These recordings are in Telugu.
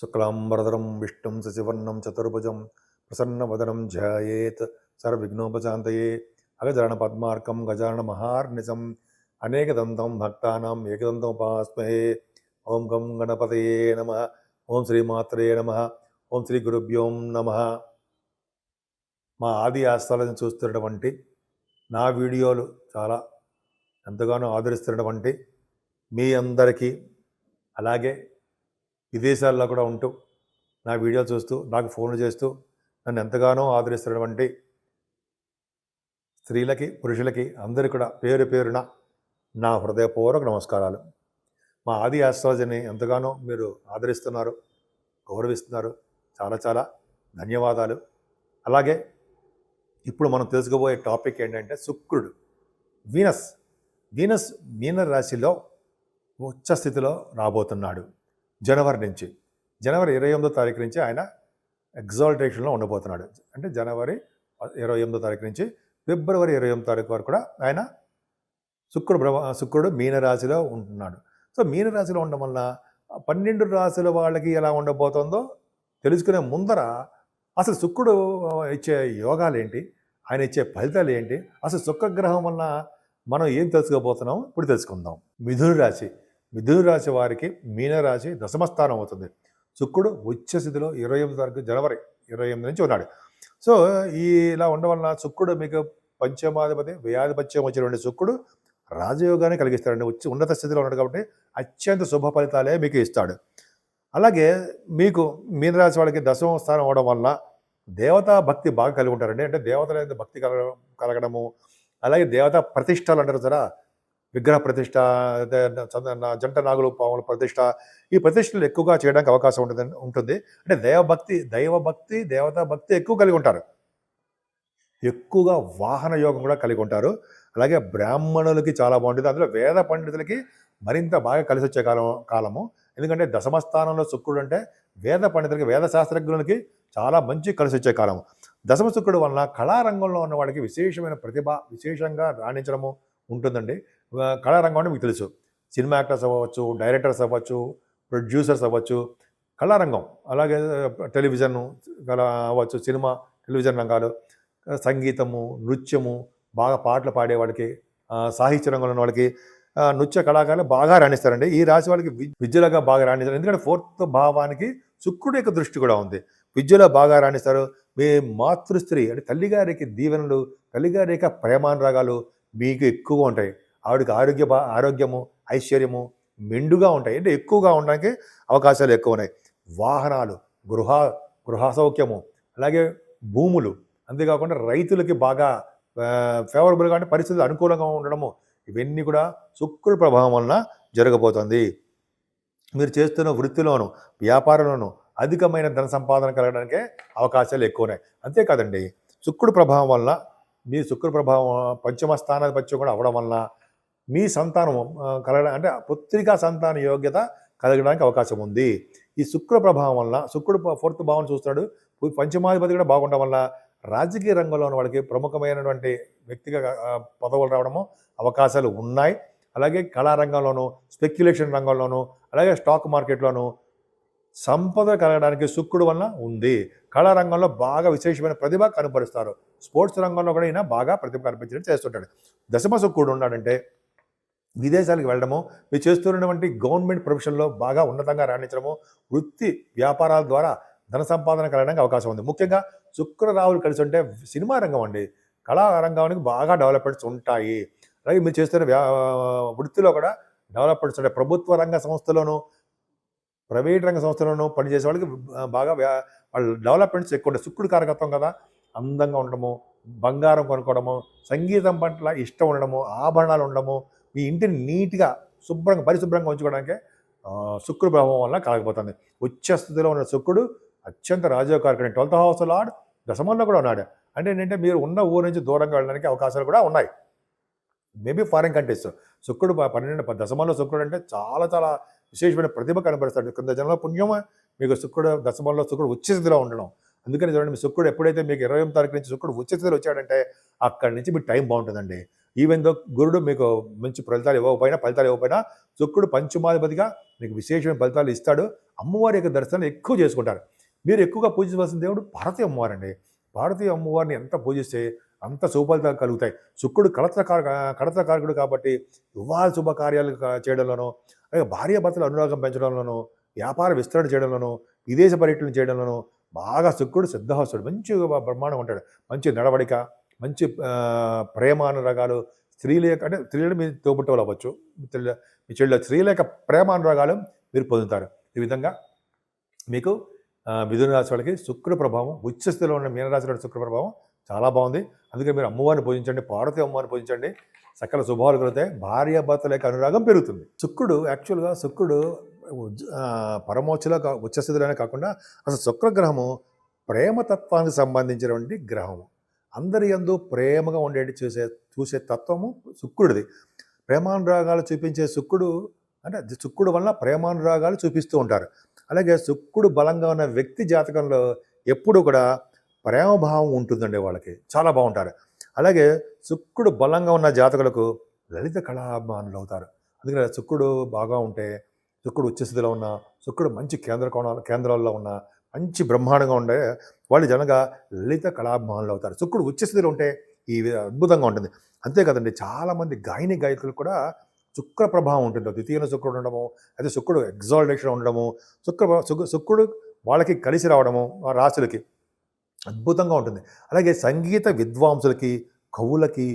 శుక్లాంబరధరం విష్ణుం శశివర్ణం చతుర్భుజం ప్రసన్నవదనం ధ్యాయేత్ సర్వవిఘ్నోపశాంతయే అగజానన పద్మార్కం గజానన మహార్నిశం అనేకదంతం భక్తానాం ఏకదంతం ఉపాస్మహే. ఓం గం గణపతయే నమః. ఓం శ్రీమాత్రే నమః. ఓం శ్రీ గురుభ్యోం నమః. మా ఆది ఆస్థాలను చూస్తున్నటువంటి నా వీడియోలు చాలా ఎంతగానో ఆదరిస్తున్నటువంటి మీ అందరికీ, అలాగే విదేశాల్లో కూడా ఉంటూ నా వీడియోలు చూస్తూ నాకు ఫోన్లు చేస్తూ నన్ను ఎంతగానో ఆదరిస్తున్నటువంటి స్త్రీలకి పురుషులకి అందరికీ కూడా పేరు పేరున నా హృదయపూర్వక నమస్కారాలు. మా ఆది ఆస్ట్రాలజీని ఎంతగానో మీరు ఆదరిస్తున్నారు, గౌరవిస్తున్నారు. చాలా చాలా ధన్యవాదాలు. అలాగే ఇప్పుడు మనం తెలుసుకోబోయే టాపిక్ ఏంటంటే శుక్రుడు, వీనస్. వీనస్ మీన రాశిలో ఉచ్చ స్థితిలో రాబోతున్నాడు జనవరి నుంచి. జనవరి 28వ తారీఖు నుంచి ఆయన ఎగ్జాల్టేషన్లో ఉండబోతున్నాడు. అంటే జనవరి 28వ తారీఖు నుంచి ఫిబ్రవరి 28వ తారీఖు వరకు కూడా ఆయన శుక్రుడు మీనరాశిలో ఉంటున్నాడు. సో మీనరాశిలో ఉండడం వల్ల 12 రాశుల వాళ్ళకి ఎలా ఉండబోతుందో తెలుసుకునే ముందర అసలు శుక్రుడు ఇచ్చే యోగాలు ఏంటి, ఆయన ఇచ్చే ఫలితాలు ఏంటి, అసలు శుక్రగ్రహం వల్ల మనం ఏం తెలుసుకోబోతున్నాం ఇప్పుడు తెలుసుకుందాం. మిథున రాశి వారికి మీనరాశి దశమస్థానం అవుతుంది. శుక్రుడు ఉచ్చ స్థితిలో 28 తారీఖు జనవరి 28 నుంచి ఉన్నాడు. సో ఇలా ఉండడం వలన శుక్రుడు మీకు పంచమాధిపతి, వ్యయాధిపత్యం వచ్చినటువంటి శుక్రుడు రాజయోగాన్ని కలిగిస్తాడండి. ఉన్నత స్థితిలో ఉన్నాడు కాబట్టి అత్యంత శుభ ఫలితాలే మీకు ఇస్తాడు. అలాగే మీకు మీనరాశి వాళ్ళకి దశమ స్థానం అవడం వల్ల దేవతా భక్తి బాగా కలిగి ఉంటారండి. అంటే దేవతల మీద భక్తి కలగడము, అలాగే దేవతా ప్రతిష్టలు అంటారు కదా, విగ్రహ ప్రతిష్ట, జంట నాగులు పాముల ప్రతిష్ట, ఈ ప్రతిష్టలు ఎక్కువగా చేయడానికి అవకాశం ఉంటుంది. అంటే దైవభక్తి దేవతా భక్తి ఎక్కువ కలిగి ఉంటారు. ఎక్కువగా వాహన యోగం కూడా కలిగి ఉంటారు. అలాగే బ్రాహ్మణులకి చాలా బాగుంటుంది. అందులో వేద పండితులకి మరింత బాగా కలిసి వచ్చే కాలము. ఎందుకంటే దశమ స్థానంలో శుక్రుడు అంటే వేద పండితులకి, వేద శాస్త్రజ్ఞులకి చాలా మంచి కలిసి వచ్చే కాలము. దశమ శుక్రుడు వలన కళారంగంలో ఉన్న వాడికి విశేషమైన ప్రతిభ, విశేషంగా రాణించడము ఉంటుందండి. కళారంగం అంటే మీకు తెలుసు, సినిమా యాక్టర్స్ అవ్వచ్చు, డైరెక్టర్స్ అవ్వచ్చు, ప్రొడ్యూసర్స్ అవ్వచ్చు, కళారంగం. అలాగే టెలివిజన్ అవ్వచ్చు, సినిమా టెలివిజన్ రంగాలు, సంగీతము, నృత్యము, బాగా పాటలు పాడేవాడికి, సాహిత్య రంగంలో ఉన్న వాళ్ళకి, నృత్య కళాకారులు బాగా రాణిస్తారండి. ఈ రాశి వాళ్ళకి విద్యలుగా బాగా రాణిస్తారు. ఎందుకంటే 4th భావానికి శుక్రుడి యొక్క దృష్టి కూడా ఉంది. విద్యలో బాగా రాణిస్తారు. మీ మాతృస్త్రీ అంటే తల్లిగారికి దీవెనలు, తల్లిగారి యొక్క ప్రేమానురాగాలు మీకు ఎక్కువగా ఉంటాయి. ఆవిడకి ఆరోగ్యము, ఐశ్వర్యము మెండుగా ఉంటాయి. అంటే ఎక్కువగా ఉండడానికి అవకాశాలు ఎక్కువ ఉన్నాయి. వాహనాలు, గృహ సౌఖ్యము, అలాగే భూములు, అంతేకాకుండా రైతులకి బాగా ఫేవరబుల్గా అంటే పరిస్థితులు అనుకూలంగా ఉండడము, ఇవన్నీ కూడా శుక్రుడి ప్రభావం వలన జరగబోతుంది. మీరు చేస్తున్న వృత్తిలోను, వ్యాపారంలోను అధికమైన ధన సంపాదన కలగడానికే అవకాశాలు ఎక్కువ ఉన్నాయి. అంతేకాదండి, శుక్రుడి ప్రభావం వలన, మీ శుక్ర ప్రభావం పంచమ స్థానాధిపత్యం కూడా అవ్వడం వలన మీ సంతానం అంటే పుత్రికా సంతాన యోగ్యత కలగడానికి అవకాశం ఉంది. ఈ శుక్ర ప్రభావం వలన, శుక్రుడు 4th భావం చూస్తాడు, పంచమాధిపతి కూడా బాగుండడం వల్ల రాజకీయ రంగంలో ఉన్న వాళ్ళకి ప్రముఖమైనటువంటి వ్యక్తిగా పదవులు రావడము అవకాశాలు ఉన్నాయి. అలాగే కళారంగంలోను, స్పెక్యులేషన్ రంగంలోను, అలాగే స్టాక్ మార్కెట్లోను సంపద కలగడానికి శుక్రుడు వలన ఉంది. కళారంగంలో బాగా విశేషమైన ప్రతిభ కనపరుస్తారు. స్పోర్ట్స్ రంగంలో కూడా ఈయన బాగా ప్రతిభ కనిపించడం చేస్తుంటాడు. దశమ శుక్రుడు ఉన్నాడంటే విదేశాలకు వెళ్ళడము, మీరు చేస్తున్నటువంటి గవర్నమెంట్ ప్రొఫెషన్లో బాగా ఉన్నతంగా రాణించడము, వృత్తి వ్యాపారాల ద్వారా ధన సంపాదన కలగడానికి అవకాశం ఉంది. ముఖ్యంగా శుక్ర రాహులు కలిసి ఉంటే సినిమా రంగం అండి, కళారంగానికి బాగా డెవలప్మెంట్స్ ఉంటాయి. అలాగే మీరు చేస్తున్న వృత్తిలో కూడా డెవలప్మెంట్స్ ఉంటాయి. ప్రభుత్వ రంగ సంస్థలోనూ, ప్రైవేట్ రంగ సంస్థలోనూ పనిచేసే వాళ్ళకి బాగా వాళ్ళ డెవలప్మెంట్స్ ఎక్కువ ఉంటాయి. శుక్రుడి కారకత్వం కదా, అందంగా ఉండడము, బంగారం కొనుక్కోవడము, సంగీతం పట్ల ఇష్టం ఉండడము, ఆభరణాలు ఉండడము, మీ ఇంటిని నీట్గా పరిశుభ్రంగా ఉంచుకోవడానికి శుక్రుడు ప్రభావం వల్ల కలగబోతుంది. ఉచ్చ స్థితిలో ఉన్న శుక్రుడు అత్యంత రాజయోగకారకుడు. 12th హౌస్ లార్డ్ దశమంలో కూడా ఉన్నాడు. అంటే ఏంటంటే మీరు ఉన్న ఊరు నుంచి దూరంగా వెళ్ళడానికి అవకాశాలు కూడా ఉన్నాయి. Maybe foreign countries. శుక్రుడు 12 దశమంలో శుక్రుడు అంటే చాలా చాలా విశేషమైన ప్రతిభ కనబరుస్తాడు. కింద జన్మలో పుణ్యమా మీకు శుక్రుడు దశమంలో శుక్రుడు ఉచ్చ స్థితిలో ఉండడం. అందుకని చూడండి, మీ శుక్రుడు ఎప్పుడైతే మీకు 28వ తారీఖు నుంచి శుక్రుడు ఉచ్చ స్థితిలో వచ్చాడంటే అక్కడి నుంచి మీకు టైం బాగుంటుందండి. ఈవెన్ దో గురుడు మీకు మంచి ఫలితాలు ఇవ్వకపోయినా శుక్రుడు పంచమాధిపతిగా మీకు విశేషమైన ఫలితాలు ఇస్తాడు. అమ్మవారి యొక్క దర్శనం ఎక్కువ చేసుకుంటారు. మీరు ఎక్కువగా పూజించవలసిన దేవుడు పార్వతీ అమ్మవారండి. పార్వతీ అమ్మవారిని ఎంత పూజిస్తే అంత సుఫలితాలు కలుగుతాయి. శుక్రుడు కడతకారకుడు కాబట్టి వివాహ శుభకార్యాలు చేయడంలోనూ, అలాగే భార్యాభర్తల అనురాగం పెంచడంలోనూ, వ్యాపార విస్తరణ చేయడంలోనూ, విదేశ పర్యటన చేయడంలోనూ బాగా శుక్రుడు సిద్ధహస్తుడు. మంచి బ్రహ్మాండంగా ఉంటాడు. మంచి నడవడిక, మంచి ప్రేమానురాగాలు, స్త్రీలు మీ తోబుట్టవులు అవ్వచ్చు, మీ చెల్లి స్త్రీల యొక్క ప్రేమానురాగాలు మీరు పొందుతారు. ఈ విధంగా మీకు మిథున రాశి వాళ్ళకి శుక్ర ప్రభావం, ఉచ్చస్థితిలో ఉన్న మీనరాశి వాళ్ళ శుక్ర ప్రభావం చాలా బాగుంది. అందుకే మీరు అమ్మవారిని పూజించండి, పార్వతీ అమ్మవారిని పూజించండి, సకల శుభాలు కలుగుతాయి, భార్యాభర్తల యొక్క అనురాగం పెరుగుతుంది. యాక్చువల్గా శుక్రుడు పరమోచ్చలో ఉచ్చస్థితిలోనే కాకుండా అసలు శుక్రగ్రహము ప్రేమతత్వానికి సంబంధించినటువంటి గ్రహము. అందరి యందు ప్రేమగా ఉండేటి చూసే తత్వము శుక్రుడిది. ప్రేమానురాగాలు చూపించే శుక్రుడు వల్ల ప్రేమానురాగాలు చూపిస్తూ ఉంటారు. అలాగే శుక్రుడు బలంగా ఉన్న వ్యక్తి జాతకంలో ఎప్పుడు కూడా ప్రేమభావం ఉంటుందండి, వాళ్ళకి చాలా బాగుంటారు. అలాగే శుక్రుడు బలంగా ఉన్న జాతకులకు లలిత కళాభిమానులు అవుతారు. అందుకని శుక్రుడు బాగా ఉంటే, శుక్రుడు ఉచ్చస్థితిలో ఉన్న, శుక్రుడు మంచి కేంద్రాల్లో ఉన్న, మంచి బ్రహ్మాండంగా ఉండే వాళ్ళు జనగా లలిత కళాభిమానులు అవుతారు. శుక్రుడు ఉచ్చస్థితిలో ఉంటే ఈ అద్భుతంగా ఉంటుంది. అంతే కదండి, చాలామంది గాయకులు కూడా శుక్ర ప్రభావం ఉంటుంది. ద్వితీయంలో శుక్రుడు ఉండడము, అయితే శుక్రుడు ఎగ్జాల్టేషన్ ఉండడము, శుక్రుడు వాళ్ళకి కలిసి రావడము, ఆ రాశులకి అద్భుతంగా ఉంటుంది. అలాగే సంగీత విద్వాంసులకి, కవులకి,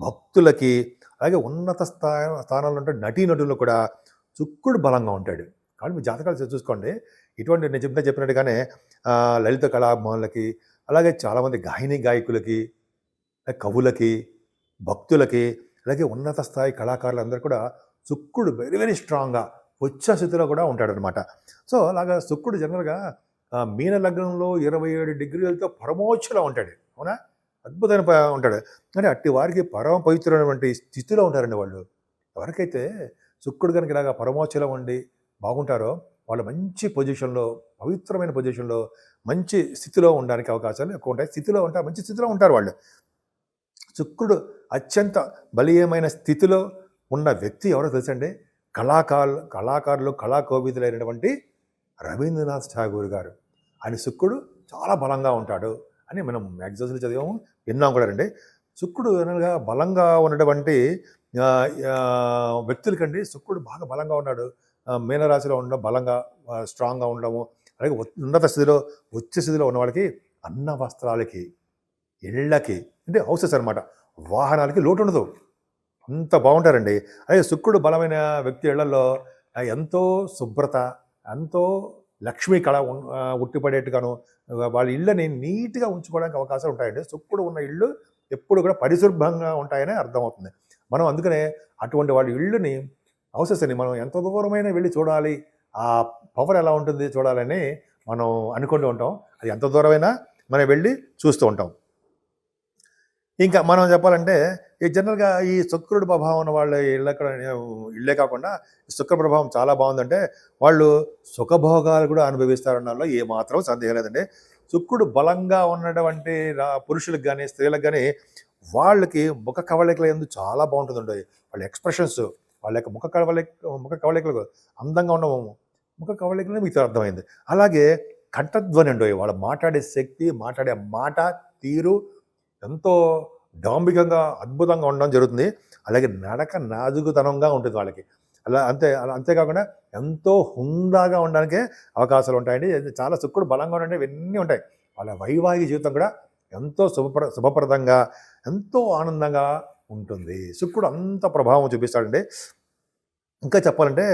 భక్తులకి, అలాగే ఉన్నత స్థానాల్లో ఉంటే నటీనటులు కూడా శుక్రుడు బలంగా ఉంటాడు. కానీ మీ జాతకాలు చూసుకోండి, ఇటువంటి నేను చెప్పినట్టుగానే లలిత కళాభిమానులకి, అలాగే చాలామంది గాయకులకి, కవులకి, భక్తులకి, అలాగే ఉన్నత స్థాయి కళాకారులందరూ కూడా శుక్రుడు వెరీ వెరీ స్ట్రాంగ్గా ఉచ్చ స్థితిలో కూడా ఉంటాడనమాట. సో అలాగా శుక్రుడు జనరల్గా మీన లగ్నంలో 27 డిగ్రీలతో పరమోచ్చలో ఉంటాడు. అవునా, అద్భుతమైన ఉంటాడు. కానీ అట్టి వారికి పరమ పవిత్రమైనటువంటి స్థితిలో ఉంటారండి వాళ్ళు. ఎవరికైతే శుక్రుడు కనుక ఇలాగా పరమోచ్చలో ఉండి బాగుంటారో వాళ్ళు మంచి పొజిషన్లో, పవిత్రమైన పొజిషన్లో, మంచి స్థితిలో ఉండడానికి అవకాశాలు ఎక్కువ ఉంటాయి. మంచి స్థితిలో ఉంటారు వాళ్ళు. శుక్రుడు అత్యంత బలీయమైన స్థితిలో ఉన్న వ్యక్తి ఎవరో తెలుసండి? కళాకారులు కళాకోవిదులైనటువంటి రవీంద్రనాథ్ ఠాగూర్ గారు. ఆయన శుక్రుడు చాలా బలంగా ఉంటాడు అని మనం మ్యాగజైన్స్లో చదివాము, విన్నాం కూడా రండి. శుక్రుడు అనగా బలంగా ఉన్నటువంటి వ్యక్తులకండి శుక్రుడు బాగా బలంగా ఉన్నాడు. మీనరాశిలో ఉండడం, బలంగా స్ట్రాంగ్గా ఉండడము, అలాగే ఉన్నత స్థితిలో, ఉచ్చ స్థితిలో ఉన్న వాళ్ళకి అన్న వస్త్రాలకి, ఇళ్ళకి, అంటే హౌసెస్ అనమాట, వాహనాలకి లోటు ఉండదు, అంత బాగుంటారండి. అలాగే శుక్రుడు బలమైన వ్యక్తి ఇళ్లలో ఎంతో శుభ్రత, ఎంతో లక్ష్మీ కళ ఉట్టిపడేట్టుగాను వాళ్ళ ఇళ్ళని నీట్గా ఉంచుకోవడానికి అవకాశాలు ఉంటాయండి. శుక్రుడు ఉన్న ఇళ్ళు ఎప్పుడు కూడా పరిశుభ్రంగా ఉంటాయని అర్థమవుతుంది. మనం అందుకనే అటువంటి వాళ్ళ ఇళ్ళని, హౌసెస్ అని మనం ఎంత దూరమైనా వెళ్ళి చూడాలి, ఆ పవర్ ఎలా ఉంటుంది చూడాలని మనం అనుకుంటూ ఉంటాం. అది ఎంత దూరమైనా మనం వెళ్ళి చూస్తూ ఉంటాం. ఇంకా మనం చెప్పాలంటే ఈ జనరల్గా ఈ శుక్రుడు ప్రభావం ఉన్న వాళ్ళ ఇళ్ళే కాకుండా శుక్ర ప్రభావం చాలా బాగుందంటే వాళ్ళు సుఖభోగాలు కూడా అనుభవిస్తారన్నలో ఏమాత్రం సందేహం లేదండి. శుక్రుడు బలంగా ఉన్నటువంటి పురుషులకు కానీ స్త్రీలకు కానీ వాళ్ళకి ముఖ కవళికల ఎందుకు చాలా బాగుంటుందండి. వాళ్ళ ఎక్స్ప్రెషన్స్, వాళ్ళ యొక్క ముఖ కవళికలు అందంగా ఉండవు, ముఖ కవళికలు మీకు అర్థమైంది. అలాగే కంఠధ్వని అండి, వాళ్ళు మాట్లాడే శక్తి, మాట్లాడే మాట తీరు ఎంతో డాంబికంగా అద్భుతంగా ఉండడం జరుగుతుంది. అలాగే నడక నాజుకుతనంగా ఉంటుంది వాళ్ళకి. అంతేకాకుండా ఎంతో హుందాగా ఉండడానికే అవకాశాలు ఉంటాయండి. చాలా శుక్రుడు బలంగా ఉండే ఇవన్నీ ఉంటాయి. వాళ్ళ వైవాహిక జీవితం కూడా ఎంతో శుభప్రదంగా, ఎంతో ఆనందంగా ఉంటుంది. శుక్రుడు అంత ప్రభావం చూపిస్తాడండి. ఇంకా చెప్పాలంటే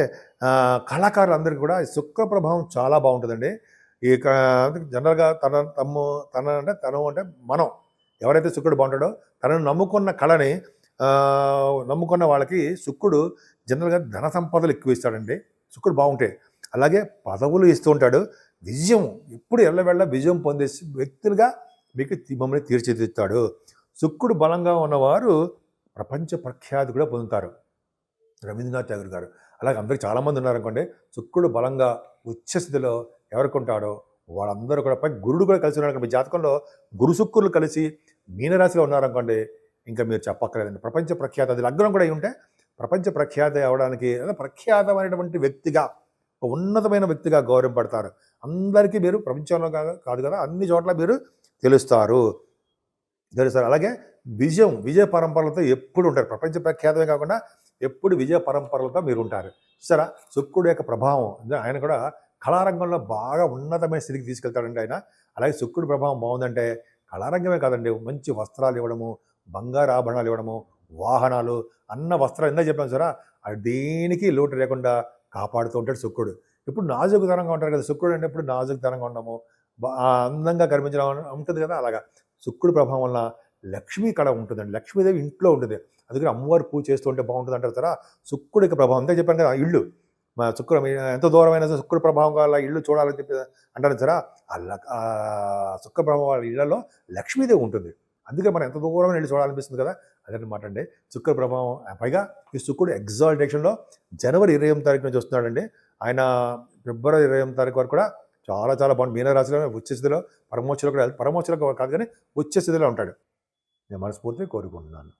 కళాకారులందరికీ కూడా శుక్ర ప్రభావం చాలా బాగుంటుందండి. ఈ జనరల్గా మనం ఎవరైతే శుక్రుడు బాగుంటాడో తనను నమ్ముకున్న కళని నమ్ముకున్న వాళ్ళకి శుక్రుడు జనరల్గా ధన సంపదలు ఎక్కువ ఇస్తాడండి శుక్రుడు బాగుంటే. అలాగే పదవులు ఇస్తూ ఉంటాడు. విజయం ఎప్పుడు ఎల్లవెళ్ళ విజయం పొందే వ్యక్తులుగా మీకు మమ్మల్ని తీర్చిదిద్దుతాడు. శుక్రుడు బలంగా ఉన్నవారు ప్రపంచ ప్రఖ్యాతి కూడా పొందుతారు. రవీంద్రనాథ్ ఠాగూర్ గారు అలాగే అందరికి చాలామంది ఉన్నారనుకోండి. శుక్రుడు బలంగా ఉచ్చస్థితిలో ఎవరికి ఉంటాడో వాళ్ళందరూ కూడా గురుడు కూడా కలిసి ఉన్నారు. మీ జాతకంలో గురు శుక్రులు కలిసి మీనరాశిలో ఉన్నారనుకోండి, ఇంకా మీరు చెప్పక్కర్లేదండి. ప్రపంచ ప్రఖ్యాత అది లగ్నం కూడా అయి ఉంటే ప్రపంచ ప్రఖ్యాత అవ్వడానికి ప్రఖ్యాతమైనటువంటి వ్యక్తిగా, ఒక ఉన్నతమైన వ్యక్తిగా గౌరవపడతారు. అందరికీ మీరు ప్రపంచంలో కాదు కదా, అన్ని చోట్ల మీరు తెలుస్తారు. అలాగే విజయ పరంపరలతో ఎప్పుడు ఉంటారు. ప్రపంచ ప్రఖ్యాతమే కాకుండా ఎప్పుడు విజయ పరంపరలతో మీరు ఉంటారు. చూసారా, శుక్రుడు యొక్క ప్రభావం ఆయన కూడా కళారంగంలో బాగా ఉన్నతమైన స్థితికి తీసుకెళ్తాడండి ఆయన. అలాగే శుక్రుడి ప్రభావం బాగుందంటే కళారంగమే కాదండి, మంచి వస్త్రాలు ఇవ్వడము, బంగారు ఆభరణాలు ఇవ్వడము, వాహనాలు, వస్త్రాలు ఇందా చెప్పాను సరే, అది దేనికి లోటు లేకుండా కాపాడుతూ ఉంటాడు శుక్రుడు. ఇప్పుడు నాజుకుతనంగా ఉంటారు కదా, శుక్రుడు అంటే ఇప్పుడు నాజుకుతనంగా ఉండము, అందంగా కనిపించడం ఉంటుంది కదా. అలాగా శుక్రుడి ప్రభావం వల్ల లక్ష్మీ కళ ఉంటుందండి. లక్ష్మీదేవి ఇంట్లో ఉంటుంది. అందుకని అమ్మవారు పూజ చేస్తూ ఉంటే బాగుంటుంది అంటారు కదా. శుక్రుడికి ప్రభావం అంతే చెప్పాను కదా. ఇల్లు మా ఎంత దూరమైన శుక్ర ప్రభావం వల్ల ఇల్లు చూడాలని చెప్పి అంటారు సరే, శుక్ర ప్రభావం వాళ్ళ ఇళ్లలో లక్ష్మీదేవి ఉంటుంది. అందుకే మనం ఎంత దూరమైన ఇల్లు చూడాలనిపిస్తుంది కదా, అదనమాట అండి శుక్ర ప్రభావం. పైగా ఈ శుక్రుడు ఎగ్జాల్టేషన్లో జనవరి 28వ తారీఖు నుంచి వస్తున్నాడండి. ఆయన ఫిబ్రవరి 28వ తారీఖు వరకు కూడా చాలా చాలా బాగుంది. మీనరాశిలో ఉచ్చస్థితిలో పరమోచ్చలో కూడా, పరమోచ్చలో కాదు కానీ ఉచ్చస్థితిలో ఉంటాడు. నేను మనస్ఫూర్తిగా కోరుకుంటున్నాను.